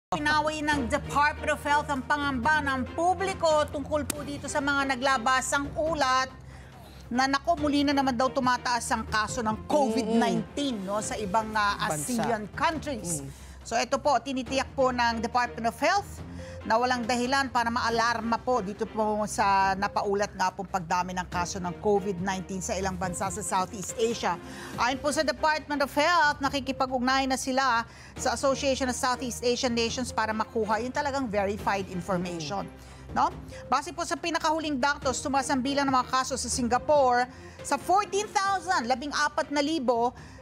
Pinawi ng Department of Health ang pangamba ng publiko tungkol po dito sa mga naglabasang ulat na muli na naman daw tumataas ang kaso ng COVID-19 sa ibang ASEAN countries. So ito po, tinitiyak po ng Department of Health na walang dahilan para maalarma po dito po sa napaulat nga pong pagdami ng kaso ng COVID-19 sa ilang bansa sa Southeast Asia. Ayon po sa Department of Health, nakikipag-ugnayan na sila sa Association of Southeast Asian Nations para makuha yung talagang verified information. No? Base po sa pinakahuling datos, tumaas ang bilang ng mga kaso sa Singapore sa 14,000, 14,000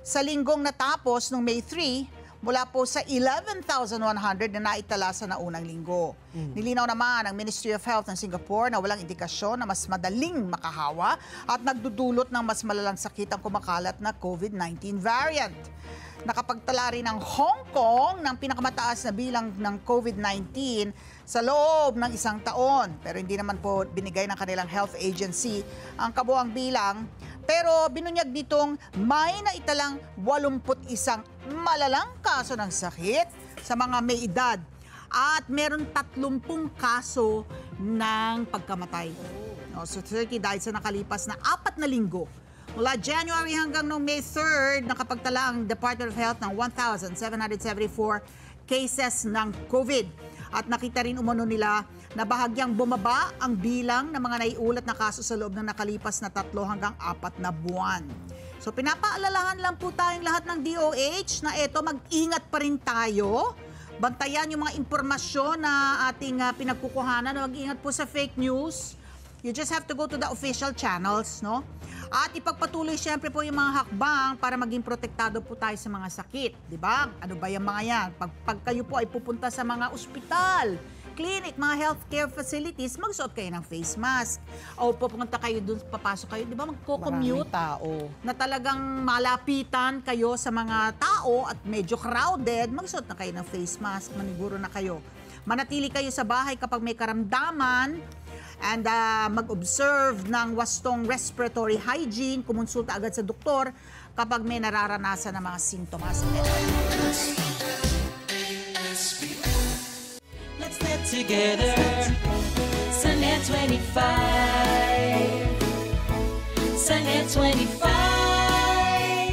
sa linggong natapos noong May 3, mula po sa 11,100 na naitala sa naunang linggo. Nilinaw naman ng Ministry of Health ng Singapore na walang indikasyon na mas madaling makahawa at nagdudulot ng mas malalang sakit ang kumakalat na COVID-19 variant. Nakapagtala rin ng Hong Kong ng pinakamataas na bilang ng COVID-19 sa loob ng isang taon. Pero hindi naman po binigay ng kanilang health agency ang kabuang bilang. Pero binunyag ditong may naitalang 81 malalang kaso ng sakit sa mga may edad at meron 30 kaso ng pagkamatay. So 30 dahil sa nakalipas na 4 na linggo. Mula January hanggang noong May 3rd, nakapagtala ang Department of Health ng 1,774 cases ng COVID. At nakita rin umano nila na bahagyang bumaba ang bilang ng mga naiulat na kaso sa loob ng nakalipas na 3 hanggang 4 na buwan. So pinapaalalahan lang po tayong lahat ng DOH na eto, mag-ingat pa rin tayo. Bantayan yung mga impormasyon na ating pinagkukuhanan. Mag-ingat po sa fake news. You just have to go to the official channels, no? At ipagpatuloy siyempre po yung mga hakbang para maging protektado po tayo sa mga sakit, di ba? Ano ba yung mga yan? Pag kayo po ay pupunta sa mga ospital, clinic, mga healthcare facilities, magsuot kayo ng face mask. O pupunta kayo dun, papasok kayo, di ba? Magko-commute na talagang malapitan kayo sa mga tao at medyo crowded, magsuot na kayo ng face mask, maniguro na kayo. Manatili kayo sa bahay kapag may karamdaman, and mag-observe ng wastong respiratory hygiene, kumonsulta agad sa doktor kapag may nararanasan ng mga sintomas. Let's get together, Sunnet 25, Sunnet 25.